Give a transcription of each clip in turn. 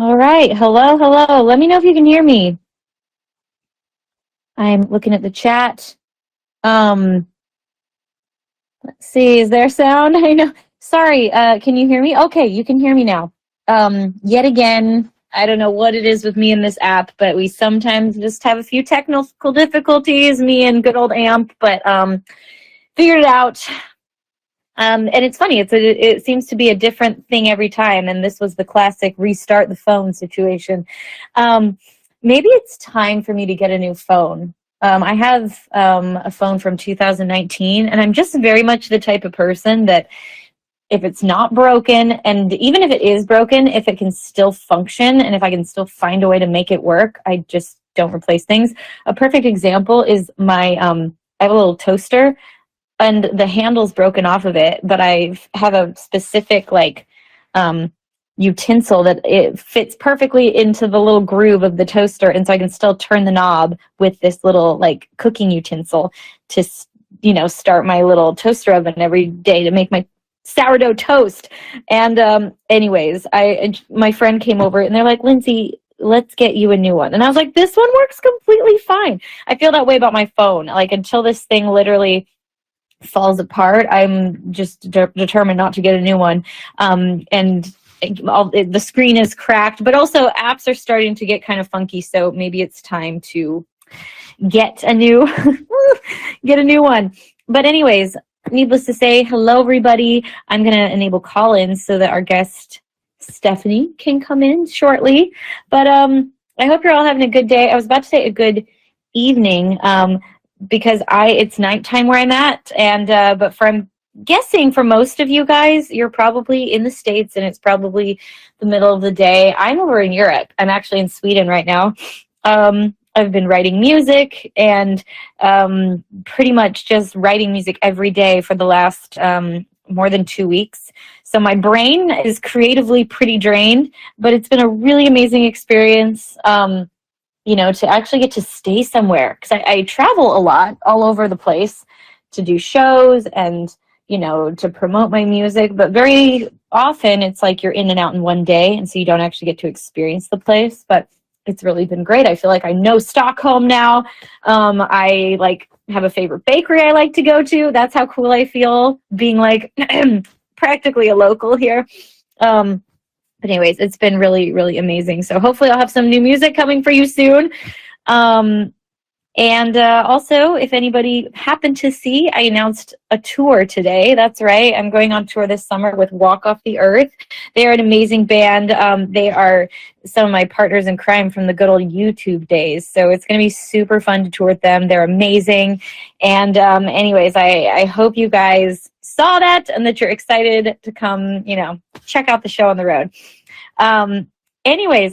All right. Hello, hello. Let me know if you can hear me. I'm looking at the chat. Um, let's see. Is there sound? I know. Sorry. Can you hear me? Okay, you can hear me now. Yet again, I don't know what it is with me in this app, but we sometimes just have a few technical difficulties, me and good old AMP, but figured it out. And it's funny. It seems to be a different thing every time. And this was the classic restart the phone situation. Um, Maybe it's time for me to get a new phone. I have a phone from 2019, and I'm just very much the type of person that if it's not broken, and even if it is broken, if it can still function and if I can still find a way to make it work, I just don't replace things. A perfect example is I have a little toaster and the handle's broken off of it, but I have a specific um, utensil that it fits perfectly into the little groove of the toaster, and so I can still turn the knob with this little like cooking utensil to start my little toaster oven every day to make my sourdough toast. And anyways, my friend came over and they're like, Lindsay, let's get you a new one. And I was like, this one works completely fine. I feel that way about my phone. Like until this thing literally falls apart, I'm just determined not to get a new one. And the screen is cracked, but also apps are starting to get kind of funky. So maybe it's time to get a new get a new one. But anyways, needless to say, hello everybody. I'm going to enable call-ins so that our guest Stephanie can come in shortly. But I hope you're all having a good day. I was about to say a good evening. Because it's nighttime where I'm at, and but I'm guessing for most of you guys, you're probably in the States, and it's probably the middle of the day. I'm over in Europe. I'm actually in Sweden right now. I've been writing music and pretty much just writing music every day for the last more than 2 weeks. So my brain is creatively pretty drained, but it's been a really amazing experience. To actually get to stay somewhere, because I travel a lot all over the place to do shows and, to promote my music. But very often it's like you're in and out in one day, and so you don't actually get to experience the place. But it's really been great. I feel like I know Stockholm now. I have a favorite bakery I like to go to. That's how cool I feel being like practically a local here. But anyways, it's been really, really amazing. So hopefully I'll have some new music coming for you soon. And also, if anybody happened to see, I announced a tour today. That's right. I'm going on tour this summer with Walk Off the Earth. They are an amazing band. They are some of my partners in crime from the good old YouTube days. So it's going to be super fun to tour with them. They're amazing. And anyways, I hope you guys saw that and that you're excited to come, check out the show on the road. Anyways,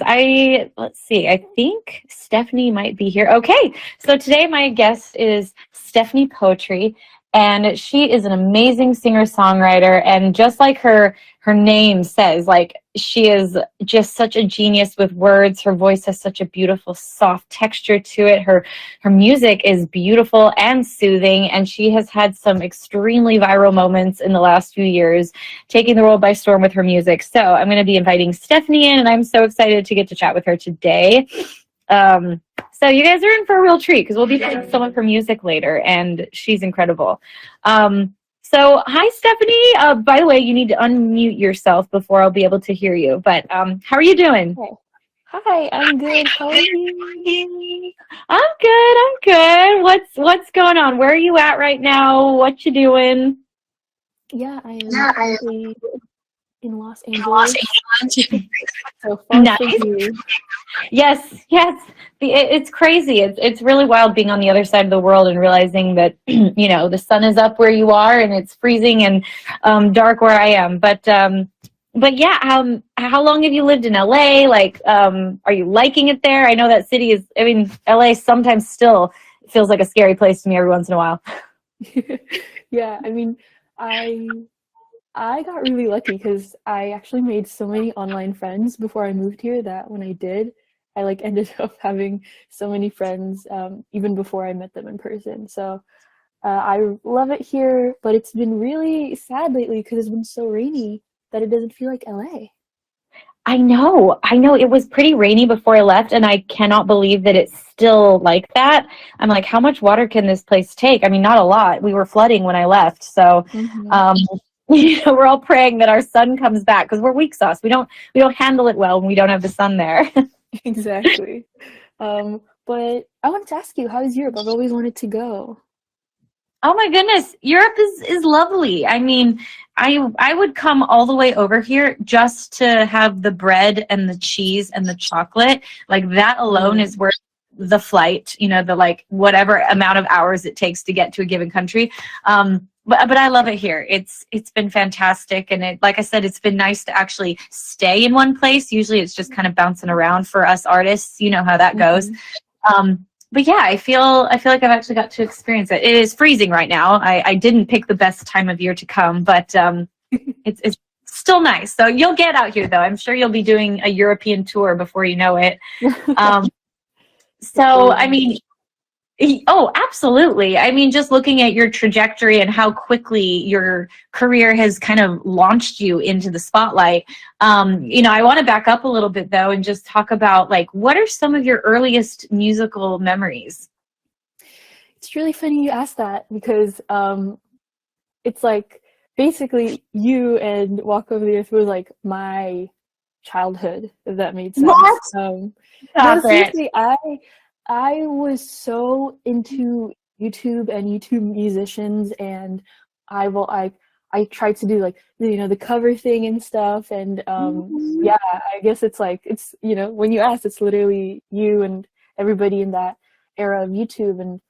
let's see, I think Stephanie might be here. Okay, so today my guest is Stephanie Poetri, and she is an amazing singer-songwriter, and just like her name says, she is just such a genius with words. Her voice has such a beautiful, soft texture to it. Her music is beautiful and soothing, and she has had some extremely viral moments in the last few years, taking the world by storm with her music. So I'm going to be inviting Stephanie in, and I'm so excited to get to chat with her today. So you guys are in for a real treat, because we'll be playing some of her music later, and she's incredible. So hi, Stephanie. By the way, you need to unmute yourself before I'll be able to hear you. But how are you doing? Hi, I'm good. How are you? I'm good. What's going on? Where are you at right now? What you doing? Yeah, I am currently in Los Angeles. So far Nice. from you. Yes. It's crazy. It's really wild being on the other side of the world and realizing that the sun is up where you are and it's freezing and dark where I am. But yeah, how long have you lived in LA? Are you liking it there? I know that city is. I mean, LA sometimes still feels like a scary place to me every once in a while. Yeah, I mean, I got really lucky because I actually made so many online friends before I moved here that when I did, I ended up having so many friends even before I met them in person. So I love it here, but it's been really sad lately because it's been so rainy that it doesn't feel like LA. I know it was pretty rainy before I left, and I cannot believe that it's still like that. I'm like, how much water can this place take? I mean, not a lot. We were flooding when I left, so Mm-hmm. um, we're all praying that our sun comes back because we're weak sauce. We don't handle it well when we don't have the sun there. Exactly. But I wanted to ask you, how is Europe? I've always wanted to go. Oh my goodness, Europe is lovely. I mean, I would come all the way over here just to have the bread and the cheese and the chocolate. Like that alone Mm. is worth the flight, the like whatever amount of hours it takes to get to a given country. But I love it here. It's been fantastic, and like I said, it's been nice to actually stay in one place. Usually it's just kind of bouncing around for us artists. You know how that goes. Mm-hmm. But yeah, I feel like I've actually got to experience it. It is freezing right now. I didn't pick the best time of year to come, but it's still nice. So you'll get out here though. I'm sure you'll be doing a European tour before you know it. Um, so I mean, oh, absolutely. I mean, just looking at your trajectory and how quickly your career has kind of launched you into the spotlight. I want to back up a little bit though and just talk about like what are some of your earliest musical memories? It's really funny you asked that because it's like basically you and Walk Over the Earth was like my childhood, if that made sense. What? No, Stop it. seriously, I was so into YouTube and YouTube musicians, and I tried to do like the cover thing and stuff, and Mhm. yeah, I guess it's like it's when you ask, it's literally you and everybody in that era of YouTube, and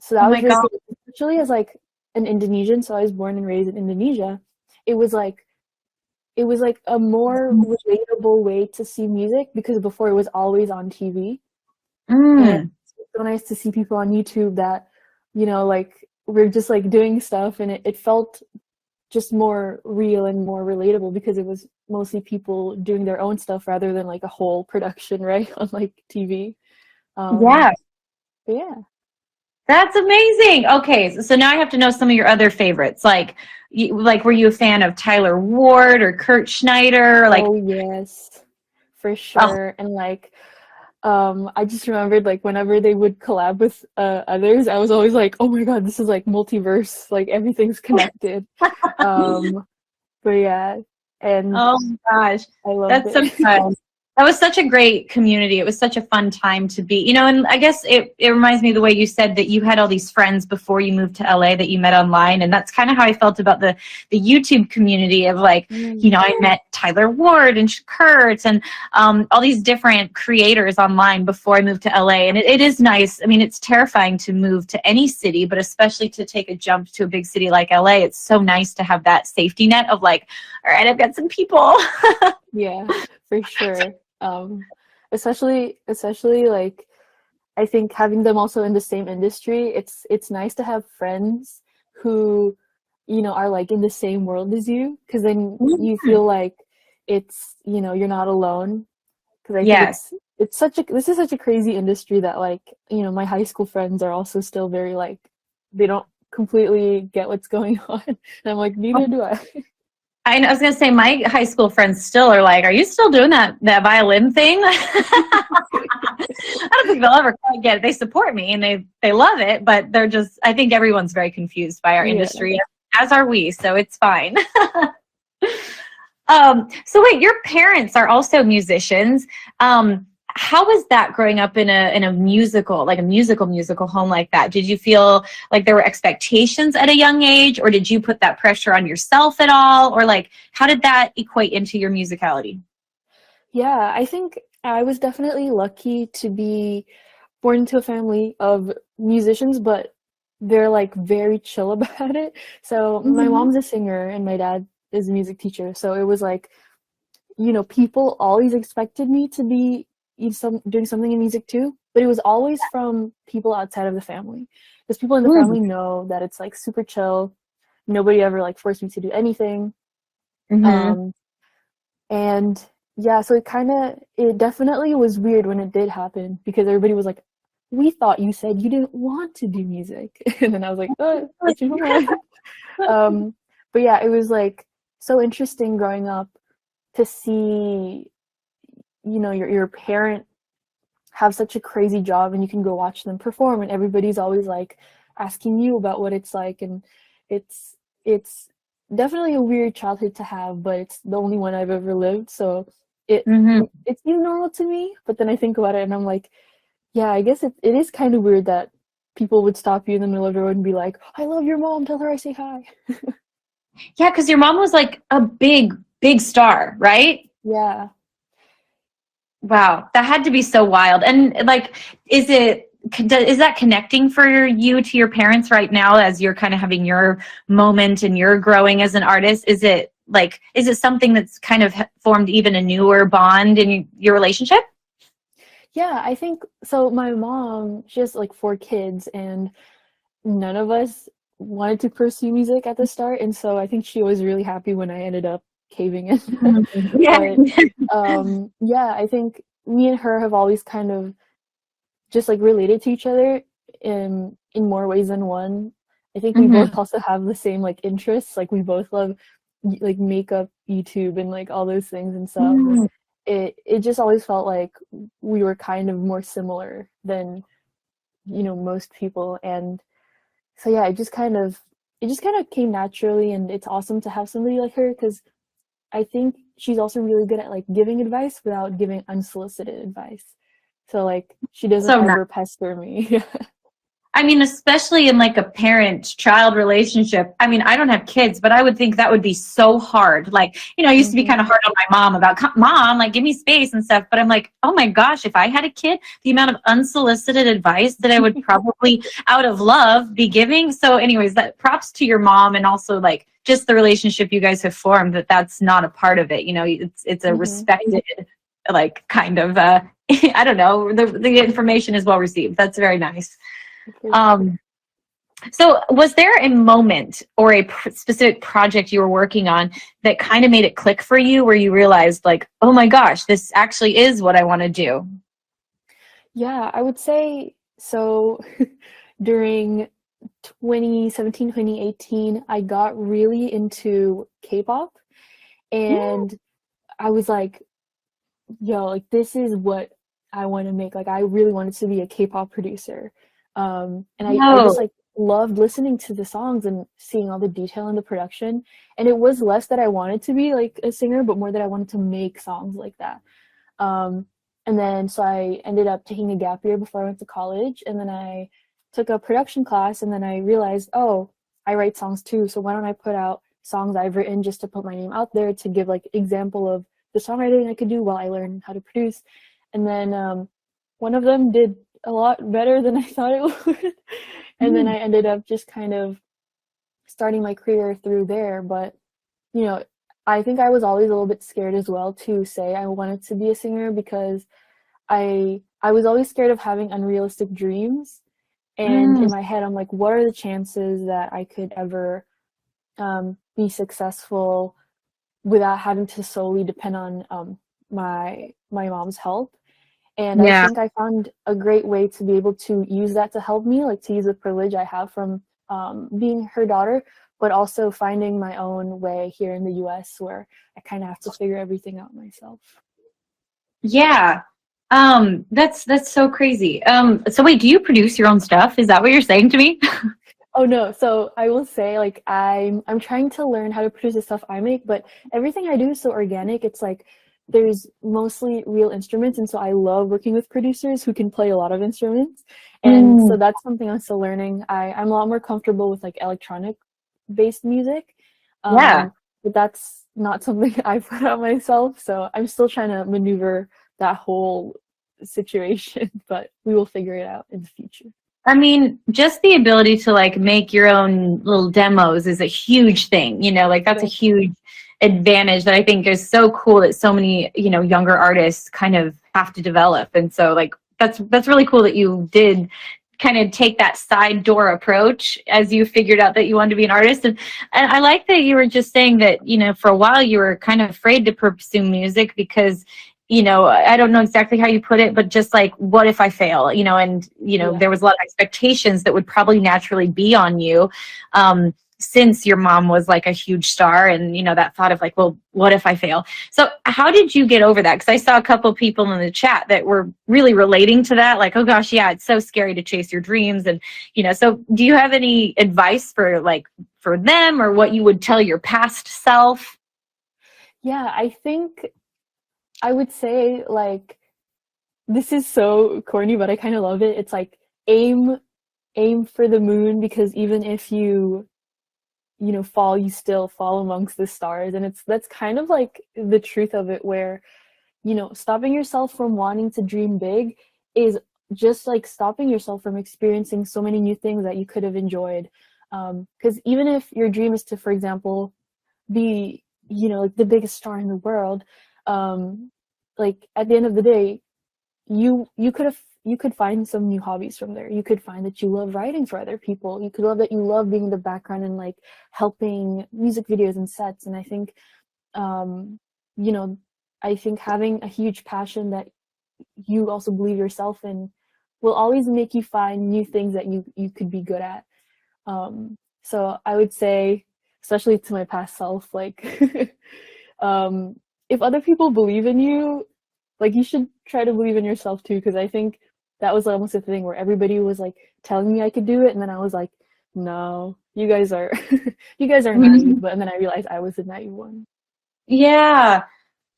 so Oh that my was really God. cool, especially as like an Indonesian. So I was born and raised in Indonesia. It was like it was like a more relatable way to see music because before it was always on TV. And Mm. it's so nice to see people on YouTube that, like we're just like doing stuff, and it felt just more real and more relatable because it was mostly people doing their own stuff rather than like a whole production, right, on like TV. Um, Yeah. but yeah. That's amazing. Okay, so now I have to know some of your other favorites. Like, were you a fan of Tyler Ward or Kurt Schneider? Oh yes, for Oh, sure. And like, I just remembered like whenever they would collab with others, I was always like, oh my god, this is like multiverse, like everything's connected. Um, but yeah, and oh my gosh, I loved that's so it. fun. That was such a great community. It was such a fun time to be, and I guess it reminds me of the way you said that you had all these friends before you moved to LA that you met online. And that's kind of how I felt about the YouTube community of like, Mm, I met Tyler Ward and Kurt and all these different creators online before I moved to LA. And it is nice. I mean, it's terrifying to move to any city, but especially to take a jump to a big city like LA. It's so nice to have that safety net of like, all right, I've got some people. yeah, for sure. Especially like I think having them also in the same industry, it's nice to have friends who, are like in the same world as you, because then you feel like it's, you're not alone. Because I think Yes. this is such a crazy industry that like, my high school friends are also still very like they don't completely get what's going on. And I'm like, neither do I. I was gonna say my high school friends still are like, "Are you still doing that violin thing?" I don't think they'll ever quite get it. They support me and they love it, but they're just. I think everyone's very confused by our Yeah. industry, as are we. So it's fine. So wait, your parents are also musicians. How was that growing up in a musical, like a musical home like that? Did you feel like there were expectations at a young age, or did you put that pressure on yourself at all? Or like, how did that equate into your musicality? Yeah, I think I was definitely lucky to be born into a family of musicians, but they're like very chill about it. So my Mhm. mom's a singer and my dad is a music teacher. So it was like, people always expected me to be doing something in music too, but it was always from people outside of the family. Because people in the Mm. family know that it's like super chill. Nobody ever like forced me to do anything. Mhm. Um, and yeah, so it definitely was weird when it did happen because everybody was like, we thought you said you didn't want to do music. And then I was like, I changed my mind. Um, but yeah, it was like so interesting growing up to see, you know, your parent have such a crazy job, and you can go watch them perform, and everybody's always like asking you about what it's like, and it's definitely a weird childhood to have, but it's the only one I've ever lived, so it Mm-hmm. it seems normal to me. But then I think about it and I'm like, yeah, I guess it is kind of weird that people would stop you in the middle of the road and be like, I love your mom, tell her I say hi. Yeah, because your mom was like a big, big star, right? Yeah. Wow, that had to be so wild. And like, is that connecting for you to your parents right now as you're kind of having your moment and you're growing as an artist? Is it something that's kind of formed even a newer bond in your relationship? Yeah, I think so. My mom, she has like 4 kids, and none of us wanted to pursue music at the start, and so I think she was really happy when I ended up caving in. Mhm. Yeah. But yeah, I think me and her have always kind of just like related to each other in more ways than one. I think we Hmm. both also have the same like interests. Like we both love like makeup, YouTube, and like all those things, and so Mm. it just always felt like we were kind of more similar than, you know, most people. And so yeah, it just kind of came naturally, and it's awesome to have somebody like her because I think she's also really good at like giving advice without giving unsolicited advice. So like she doesn't So nice. ever pester me. I mean, especially in like a parent-child relationship. I mean, I don't have kids, but I would think that would be so hard. Like, I used to be kind Hmm. of hard on my mom about, mom, like, give me space and stuff. But I'm like, oh my gosh, if I had a kid, the amount of unsolicited advice that I would probably, out of love, be giving. So, anyways, that props to your mom, and also like just the relationship you guys have formed. That's not a part of it. It's a Hmm. respected, like, kind of. I don't know. The information is well received. That's very nice. For sure. Um, so was there a moment or a specific project you were working on that kind of made it click for you where you realized like, oh my gosh, this actually is what I want to do? Yeah, I would say so. During 2017, 2018, I got really into K-pop, and I was like, yo, like this is what I want to make. Like I really wanted to be a K-pop producer. And I just No. like loved listening to the songs and seeing all the detail in the production. And it was less that I wanted to be like a singer, but more that I wanted to make songs like that. Um, and then so I ended up taking a gap year before I went to college, and then I took a production class, and then I realized, oh, I write songs too, so why don't I put out songs I've written just to put my name out there to give like example of the songwriting I could do while I learn how to produce. And then one of them did a lot better than I thought it would. And then Mm. I ended up just kind of starting my career through there. But, you know, I think I was always a little bit scared as well to say I wanted to be a singer because I was always scared of having unrealistic dreams. And Mm. in my head, I'm like, what are the chances that I could ever be successful without having to solely depend on my mom's help? And I Yeah. think I found a great way to be able to use that to help me, like to use the privilege I have from being her daughter, but also finding my own way here in the US where I kind of have to figure everything out myself. Yeah. That's so crazy. So wait, do you produce your own stuff? Is that what you're saying to me? Oh no, so I will say like I'm trying to learn how to produce the stuff I make, but everything I do is so organic. It's like there's mostly real instruments, and so I love working with producers who can play a lot of instruments. And so Mm. that's something I'm still learning. I'm a lot more comfortable with like electronic based music. Yeah. But that's not something I put out myself, so I'm still trying to maneuver that whole situation, but we will figure it out in the future. I mean, just the ability to like make your own little demos is a huge thing, like that's a Yeah. huge advantage that I think is so cool that so many, younger artists kind of have to develop. And so like that's really cool that you did kind of take that side door approach as you figured out that you wanted to be an artist. And I like that you were just saying that, for a while you were kind of afraid to pursue music because I don't know exactly how you put it, but just like, what if I fail, and, Yeah. there was a lot of expectations that would probably naturally be on you. since your mom was like a huge star, and you know, that thought of like, well, what if I fail? So how did you get over that? Because I saw a couple people in the chat that were really relating to that, like, oh gosh, yeah, it's so scary to chase your dreams. And you know, so do you have any advice for like for them, or what you would tell your past self? Yeah, I think I would say, like, this is so corny, but I kind of love it. It's like aim for the moon, because even if you know, fall, you still fall amongst the stars. And that's kind of like the truth of it, where, you know, stopping yourself from wanting to dream big is just like stopping yourself from experiencing so many new things that you could have enjoyed. Because even if your dream is to, for example, be, you know, like the biggest star in the world, like at the end of the day, you could find some new hobbies from there. You could find that you love writing for other people. You could love that you love being in the background and like helping music videos and sets. And I think, you know, I think having a huge passion that you also believe yourself in will always make you find new things that you could be good at. So I would say, especially to my past self, like, if other people believe in you, like, you should try to believe in yourself too, because I think that was almost a thing where everybody was like telling me I could do it, and then I was like, no, you guys are you guys are naive. But and then I realized I was the naive one. Yeah.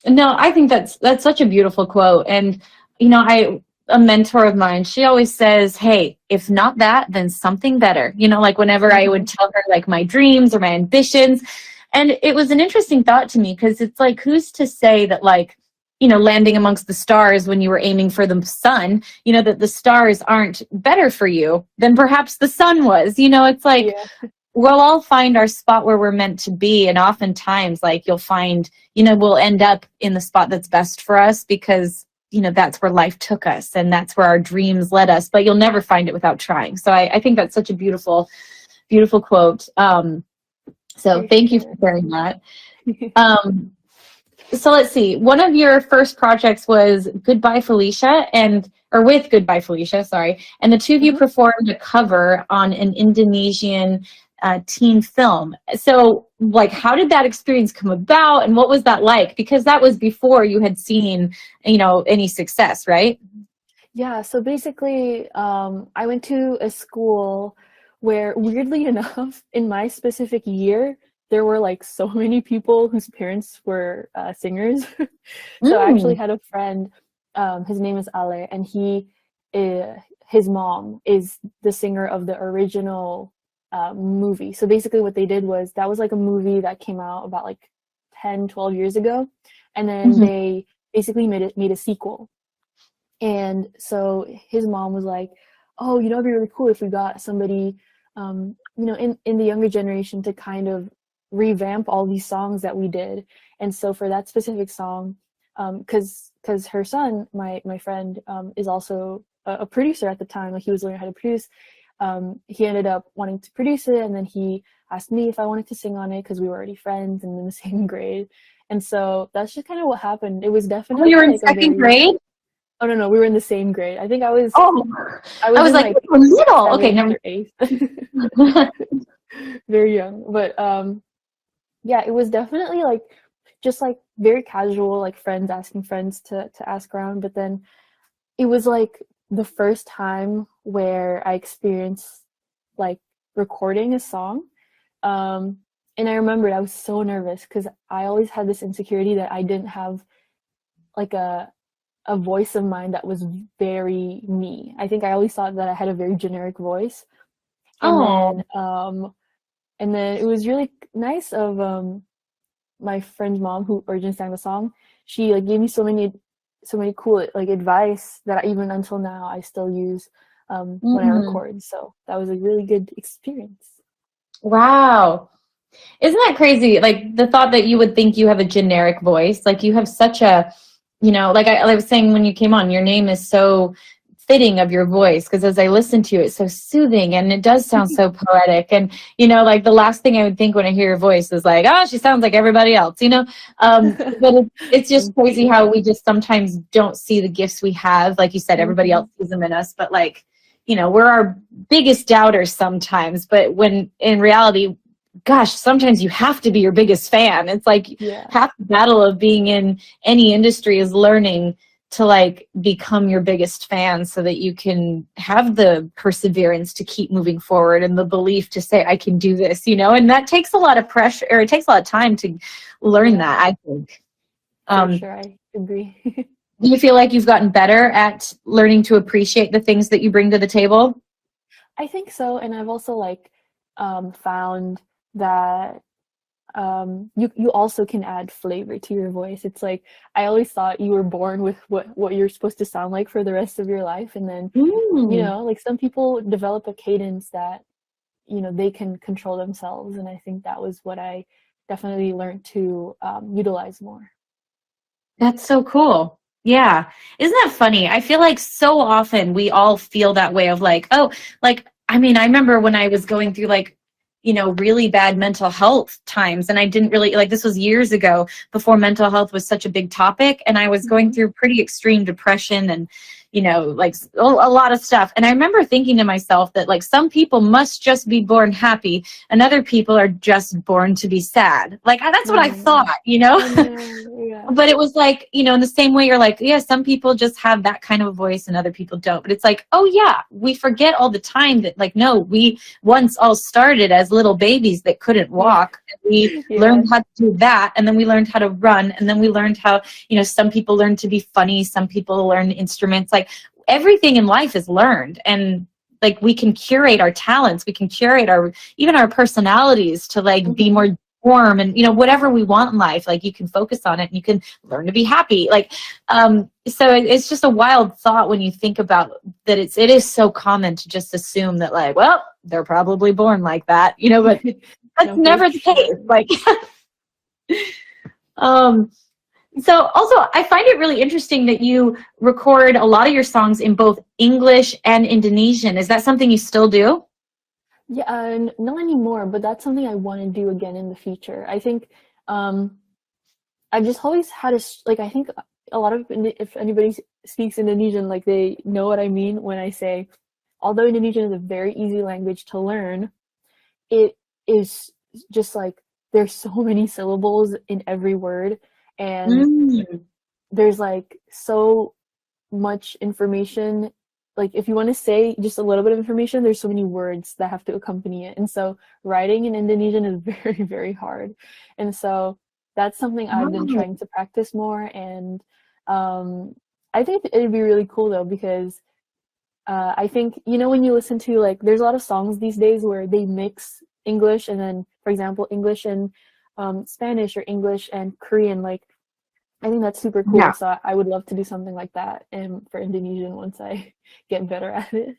No, I think that's such a beautiful quote. And you know, a mentor of mine, she always says, hey, if not that, then something better. You know, like whenever I would tell her like my dreams or my ambitions. And it was an interesting thought to me, because it's like, who's to say that, like, you know, landing amongst the stars when you were aiming for the sun, you know, that the stars aren't better for you than perhaps the sun was. You know, it's like, yeah, we'll all find our spot where we're meant to be. And oftentimes, like, you'll find, you know, we'll end up in the spot that's best for us, because, you know, that's where life took us and that's where our dreams led us. But you'll never find it without trying. So I think that's such a beautiful, beautiful quote. So thank you for sharing that. So let's see. One of your first projects was Goodbye Felicia, or with Goodbye Felicia, sorry. And the two of you performed a cover on an Indonesian teen film. So, like, how did that experience come about, and what was that like? Because that was before you had seen, you know, any success, right? Yeah. So basically, I went to a school where, weirdly enough, in my specific year, there were like so many people whose parents were singers. So I actually had a friend, his name is Ale, and his mom is the singer of the original movie. So basically what they did was, that was like a movie that came out about like 10, 12 years ago. And then they basically made a sequel. And so his mom was like, oh, you know, it'd be really cool if we got somebody, you know, in the younger generation to kind of revamp all these songs that we did. And so for that specific song, because her son, my friend, is also a producer at the time, like he was learning how to produce, he ended up wanting to produce it, and then he asked me if I wanted to sing on it, because we were already friends and in the same grade. And so that's just kind of what happened. It was definitely you were in like second grade? Oh no, we were in the same grade. I think I was I was like middle. Okay, number 8th. Very young. But yeah, it was definitely like just like very casual, like friends asking friends to ask around. But then it was like the first time where I experienced like recording a song. And I remembered I was so nervous, because I always had this insecurity that I didn't have like a voice of mine that was very me. I think I always thought that I had a very generic voice. And then it was really nice of my friend's mom, who originally sang the song. She like gave me so many cool like advice that even until now I still use when I record. So that was a really good experience. Wow. Isn't that crazy? Like, the thought that you would think you have a generic voice, like you have such a, you know, like I was saying when you came on, your name is so fitting of your voice, because as I listen to you, it's so soothing and it does sound so poetic. And, you know, like the last thing I would think when I hear your voice is like, oh, she sounds like everybody else, you know? But it's just crazy how we just sometimes don't see the gifts we have. Like you said, everybody else sees them in us, but, like, you know, we're our biggest doubters sometimes. But when in reality, gosh, sometimes you have to be your biggest fan. It's like Yeah. half the battle of being in any industry is learning to like become your biggest fan so that you can have the perseverance to keep moving forward and the belief to say, I can do this, you know, and that takes a lot of pressure, or it takes a lot of time to learn Yeah, that, I think. for Um, sure. I agree. do you feel like you've gotten better at learning to appreciate the things that you bring to the table? I think so, and I've also like found that you also can add flavor to your voice. It's like I always thought you were born with what you're supposed to sound like for the rest of your life, and then Mm. like some people develop a cadence that they can control themselves, and I think that was what I definitely learned to utilize more. That's so cool. Yeah. Isn't that funny? I feel like so often we all feel that way of like, oh, like, I mean, I remember when I was going through like, really bad mental health times, and I didn't really like, this was years ago before mental health was such a big topic. And I was going Hmm. through pretty extreme depression and, like a lot of stuff. And I remember thinking to myself that like some people must just be born happy and other people are just born to be sad. Like, that's what I Mm. thought. I know, yeah. But it was like, in the same way you're like, yeah, some people just have that kind of voice and other people don't. But it's like, oh yeah, we forget all the time that like, no, we once all started as little babies that couldn't Yeah. walk. And we Yeah. learned how to do that. And then we learned how to run. And then we learned how, some people learn to be funny. Some people learn instruments. Like everything in life is learned. And like we can curate our talents. We can curate even our personalities to like be Hmm. more warm and whatever we want in life, like you can focus on it and you can learn to be happy, like so it's just a wild thought when you think about that. It is so common to just assume that like, well, they're probably born like that, but that's No, for never the sure. case, like um so also I find it really interesting that you record a lot of your songs in both English and Indonesian. Is that something you still do? Yeah, not anymore, but that's something I want to do again in the future. I think um, I've just always had like I think a lot of if anybody speaks Indonesian, like they know what I mean when I say, although Indonesian is a very easy language to learn, it is just like there's so many syllables in every word, and Mm. there's like so much information. Like if you want to say just a little bit of information, there's so many words that have to accompany it, and so writing in Indonesian is very, very hard. And so that's something I've been Oh, trying to practice more. And um, I think it'd be really cool though, because I think when you listen to like there's a lot of songs these days where they mix English and then, for example, English and Spanish or English and Korean. Like I think that's super cool. yeah. So I would love to do something like that and for Indonesian once I get better at it.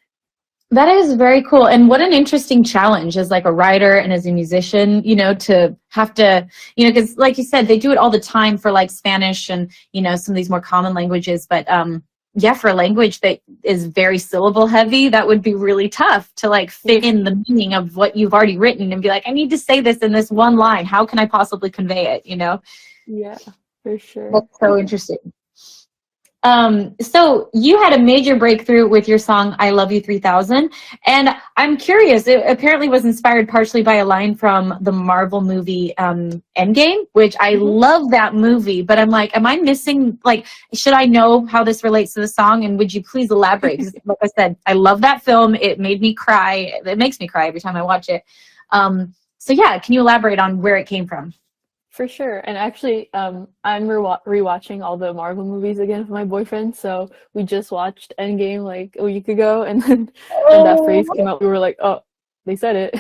That is very cool. And what an interesting challenge as like a writer and as a musician, to have to, because like you said, they do it all the time for like Spanish and, some of these more common languages. But yeah, for a language that is very syllable heavy, that would be really tough to like fit Yeah, in the meaning of what you've already written and be like, I need to say this in this one line. How can I possibly convey it? yeah, for sure. That's so interesting. So you had a major breakthrough with your song "I Love You 3000," and I'm curious. It apparently was inspired partially by a line from the Marvel movie Endgame, which I Hmm. love that movie. But I'm like, am I missing? Like, should I know how this relates to the song? And would you please elaborate? Because, like I said, I love that film. It made me cry. It makes me cry every time I watch it. So yeah, can you elaborate on where it came from? For sure. And actually, I'm rewatching all the Marvel movies again with my boyfriend. So we just watched Endgame like a week ago, and then when that phrase Oh, came out, we were like, "Oh, they said it."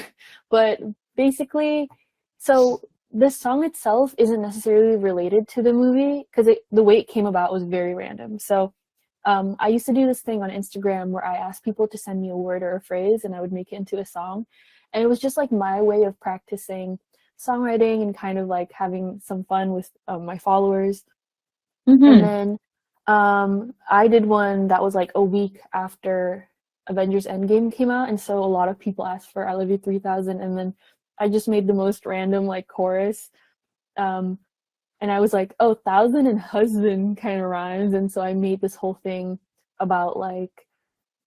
But basically, so the song itself isn't necessarily related to the movie because the way it came about was very random. So I used to do this thing on Instagram where I asked people to send me a word or a phrase, and I would make it into a song. And it was just like my way of practicing songwriting and kind of like having some fun with my followers. And mm-hmm. then I did one that was like a week after Avengers Endgame came out, and so a lot of people asked for "I Love You 3000," and then I just made the most random like chorus. Um, and I was like, oh, thousand and husband kind of rhymes, and so I made this whole thing about like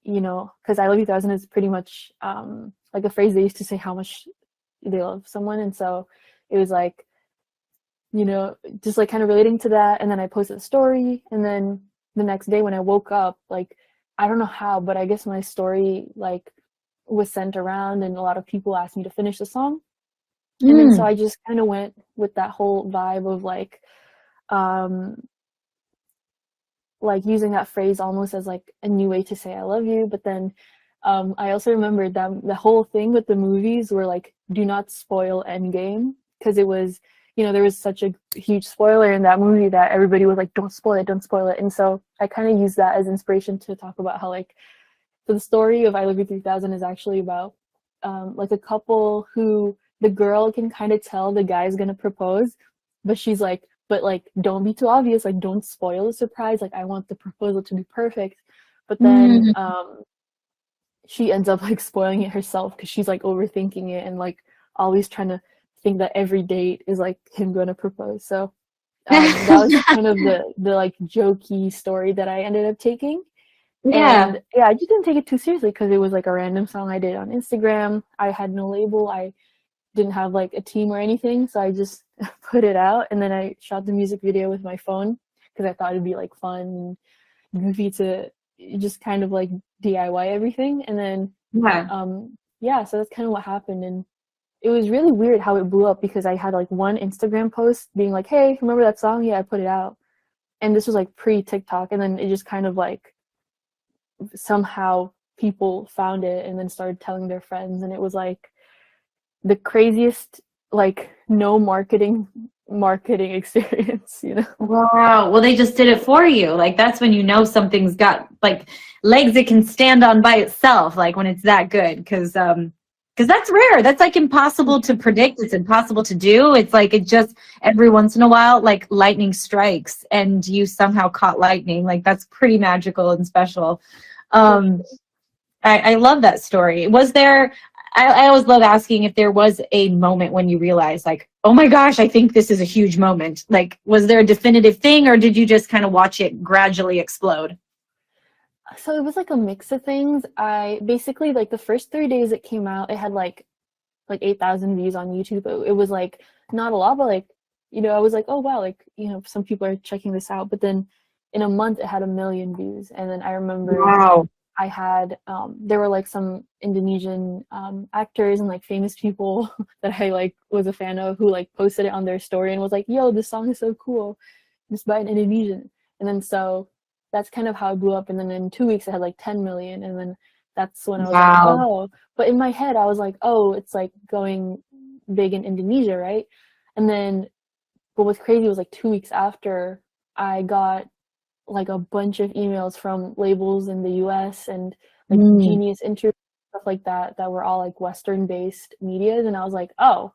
because "I Love You 3000" is pretty much like a phrase they used to say how much they love someone. And so it was like, you know, just like kind of relating to that. And then I posted a story, and then the next day when I woke up, like, I don't know how, but I guess my story like was sent around, and a lot of people asked me to finish the song. And then so Mm. I just kind of went with that whole vibe of um like using that phrase almost as like a new way to say I love you. But then I also remembered that the whole thing with the movies were like, do not spoil Endgame, because it was, you know, there was such a huge spoiler in that movie that everybody was like, don't spoil it, don't spoil it. And so I kind of used that as inspiration to talk about how like, so the story of I Love You 3000 is actually about like a couple who the girl can kind of tell the guy's gonna propose, but she's like, but like, don't be too obvious, like, don't spoil the surprise. Like, I want the proposal to be perfect. But then Mm. she ends up like spoiling it herself because she's like overthinking it and like always trying to think that every date is like him gonna propose. So that was kind of the like jokey story that I ended up taking. Yeah. And yeah, I just didn't take it too seriously because it was like a random song I did on Instagram. I had no label. I didn't have like a team or anything, so I just put it out, and then I shot the music video with my phone because I thought it'd be like fun and goofy to just kind of like DIY everything. And then Yeah. yeah, so that's kind of what happened. And it was really weird how it blew up because I had like one Instagram post being like, hey, remember that song? Yeah, I put it out. And this was like pre TikTok, and then it just kind of like somehow people found it and then started telling their friends, and it was like the craziest like no marketing experience, you know. Wow. Well, they just did it for you. Like that's when you know something's got like legs it can stand on by itself, like when it's that good. Because that's rare. That's like impossible to predict. It's impossible to do. It's like it just every once in a while, like lightning strikes and you somehow caught lightning. Like that's pretty magical and special. Um, I love that story. Was there, I always love asking if there was a moment when you realized, like, oh my gosh, I think this is a huge moment. Like, was there a definitive thing, or did you just kind of watch it gradually explode? So it was like a mix of things. I basically like the first 3 days it came out, it had like 8,000 views on YouTube. It was like not a lot, but like, you know, I was like, oh wow, like, you know, some people are checking this out. But then in a month it had 1 million views. And then I remembered Wow. I had there were like some Indonesian actors and like famous people that I like was a fan of who like posted it on their story and was like, yo, this song is so cool, just by an Indonesian. And then so that's kind of how it blew up. And then in 2 weeks it had like 10 million. And then that's when I was like, Wow. oh, but in my head I was like, oh, it's like going big in Indonesia, right? And then what was crazy was like 2 weeks after I got like a bunch of emails from labels in the US and like Mm. Genius interviews, stuff like that, that were all like Western based medias. And I was like, oh,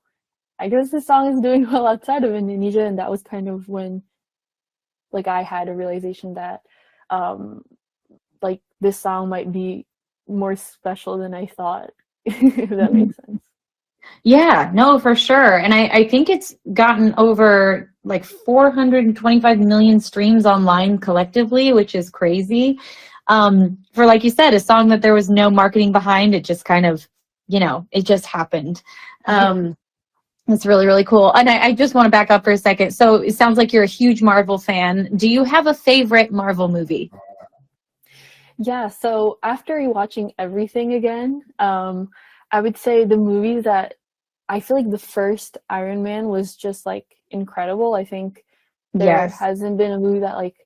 I guess this song is doing well outside of Indonesia. And that was kind of when like I had a realization that um like this song might be more special than I thought, if that makes sense. Yeah, no, for sure. And I think it's gotten over like 425 million streams online collectively, which is crazy. For like you said, a song that there was no marketing behind, it just kind of, you know, it just happened. That's really, really cool. And I just want to back up for a second. So it sounds like you're a huge Marvel fan. Do you have a favorite Marvel movie? Yeah, so after rewatching everything again, I would say the movies that I feel like the first Iron Man was just like incredible. I think there Yes. hasn't been a movie that like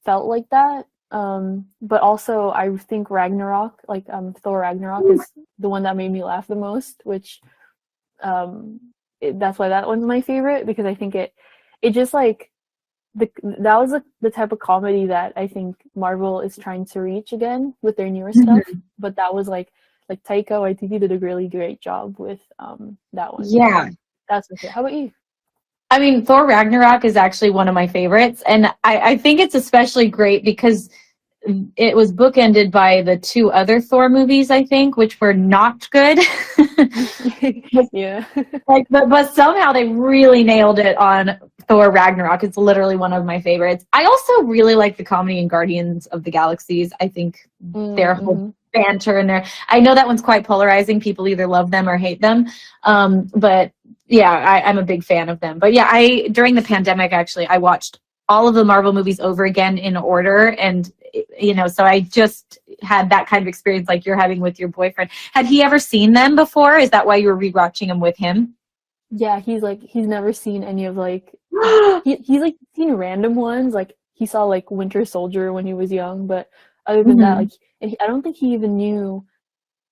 felt like that. But also I think Ragnarok, like Thor Ragnarok is the one that made me laugh the most, which that's why that one's my favorite, because I think it just like that was the type of comedy that I think Marvel is trying to reach again with their newer stuff. Mhm. But that was like Taika Waititi did a really great job with that one. Yeah. That's my favorite. How about you? I mean, Thor Ragnarok is actually one of my favorites. And I think it's especially great because it was bookended by the two other Thor movies, I think, which were not good. Yeah. Like, but somehow they really nailed it on Thor Ragnarok. It's literally one of my favorites. I also really like the comedy in Guardians of the Galaxies. I think their whole Mm-hmm. banter in there. I know that one's quite polarizing. People either love them or hate them. But yeah, I'm a big fan of them. But yeah, during the pandemic, actually, I watched all of the Marvel movies over again in order. And, so I just had that kind of experience like you're having with your boyfriend. Had he ever seen them before? Is that why you were rewatching them with him? Yeah, he's never seen any of like he's like seen random ones. Like he saw like Winter Soldier when he was young, but other than that, Mhm. like I don't think he even knew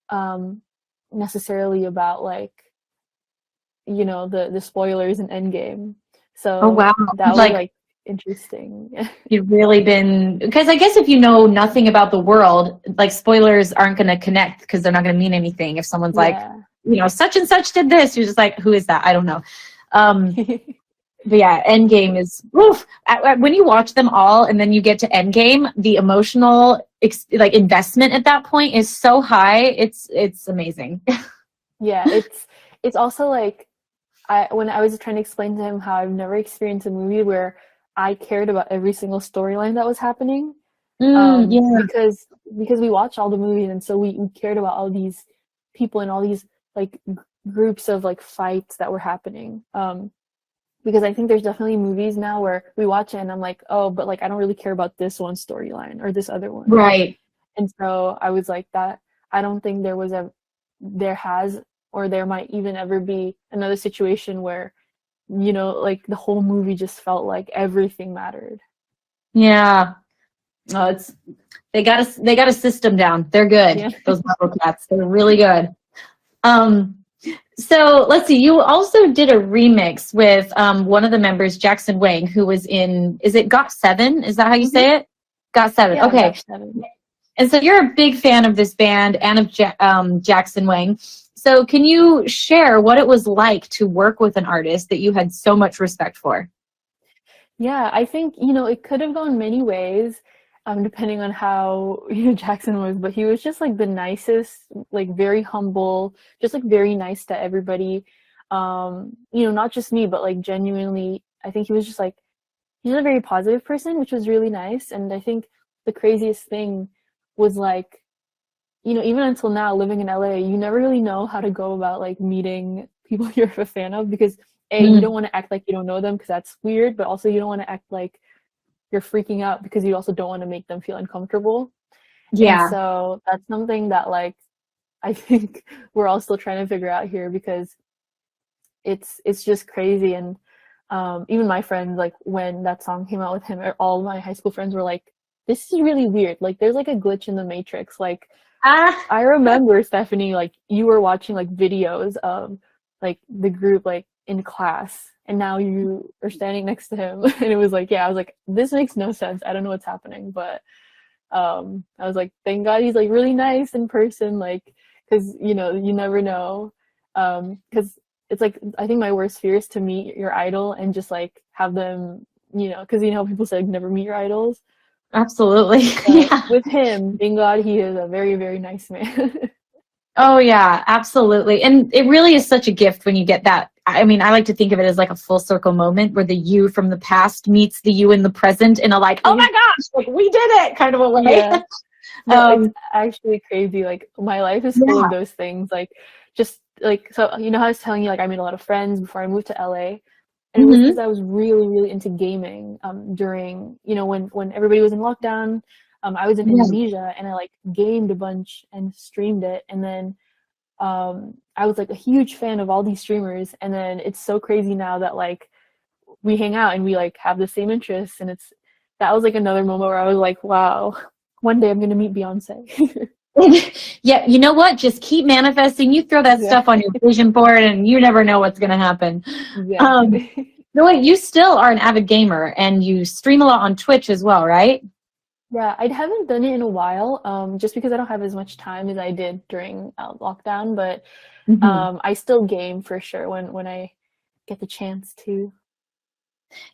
um necessarily about like the spoilers in Endgame. Oh, wow. So that was Like, like interesting. you've really been, because I guess if you know nothing about the world, like spoilers aren't going to connect because they're not going to mean anything. If someone's like, Yeah. such and such did this, you're just like, who is that? I don't know. Um, but yeah, Endgame is, woof. When you watch them all and then you get to Endgame, the emotional like investment at that point is so high. It's amazing. Yeah, it's also like when I was trying to explain to him how I've never experienced a movie where I cared about every single storyline that was happening, Yeah. because we watched all the movies, and so we cared about all these people and all these like groups of like fights that were happening. Because I think there's definitely movies now where we watch it and I'm like, oh, but like I don't really care about this one storyline or this other one. Right. And so I was like that. I don't think there has, or there might even ever be another situation where, like the whole movie just felt like everything mattered. Yeah. Oh, they got a system down. They're good. Yeah. Those Marvel cats. They're really good. Um, so let's see. You also did a remix with one of the members, Jackson Wang, who was in. Is it Got Seven? Is that how you Hmm. say it? Got Seven. Yeah, Okay. got 7. And so you're a big fan of this band and of Jackson Wang. So can you share what it was like to work with an artist that you had so much respect for? Yeah, I think, it could have gone many ways, depending on how, Jackson was, but he was just like the nicest, like very humble, just like very nice to everybody. Not just me, but like genuinely, I think he was just like, he's a very positive person, which was really nice. And I think the craziest thing was like, even until now, living in LA, you never really know how to go about like meeting people you're a fan of because A, you don't Mm, want to act like you don't know them because that's weird, but also you don't want to act like you're freaking out because you also don't want to make them feel uncomfortable. And yeah. so that's something that like I think we're all still trying to figure out here because it's just crazy. And even my friends, like when that song came out with him, all my high school friends were like, this is really weird. Like there's like a glitch in the matrix. Like Ah, I remember, Stephanie, like you were watching like videos of like the group like in class, and now you are standing next to him, and it was like, yeah, I was like, this makes no sense. I don't know what's happening, but I was like, thank God he's like really nice in person, like because you never know, because it's like I think my worst fear is to meet your idol and just like have them, because people say like, never meet your idols. absolutely. But Yeah. with him, thank God he is a very, very nice man. Oh yeah, absolutely. And it really is such a gift when you get that. I mean, I like to think of it as like a full circle moment where the you from the past meets the you in the present in a like, oh Yeah. my gosh, like we did it kind of a way. Yeah. No, it's um, actually crazy. Like my life is full of yeah. those things. Like just like so how I was telling you, like I made a lot of friends before I moved to LA. And it was because Hmm. I was really, really into gaming during, when everybody was in lockdown. I was in Yeah. Indonesia and I like gamed a bunch and streamed it. And then I was like a huge fan of all these streamers. And then it's so crazy now that like we hang out and we like have the same interests. And that was like another moment where I was like, wow, one day I'm gonna meet Beyonce. Yeah, you know what? Just keep manifesting. You throw that Yeah, stuff on your vision board and you never know what's going to happen. Um, exactly. no, wait, you still are an avid gamer and you stream a lot on Twitch as well, right? Yeah, I haven't done it in a while, just because I don't have as much time as I did during lockdown. But Hmm. I still game for sure when I get the chance to.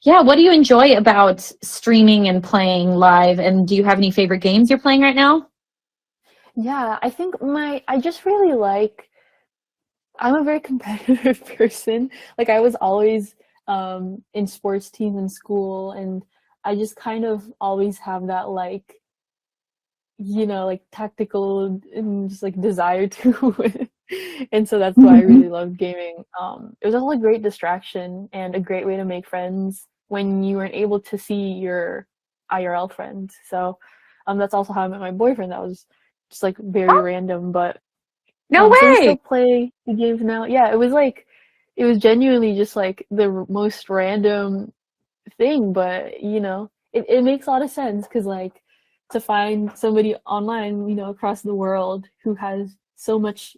Yeah, what do you enjoy about streaming and playing live? And do you have any favorite games you're playing right now? Yeah, I think I just really like. I'm a very competitive person. Like I was always in sports teams in school, and I just kind of always have that like like tactical and just like desire to win. And so that's why I Mhm. really loved gaming. It was also a great distraction and a great way to make friends when you weren't able to see your IRL friends. So that's also how I met my boyfriend. That was just like very Oh, random, but no so we still way. play the games now. Yeah, it was genuinely just like the most random thing, but it makes a lot of sense because like to find somebody online, across the world who has so much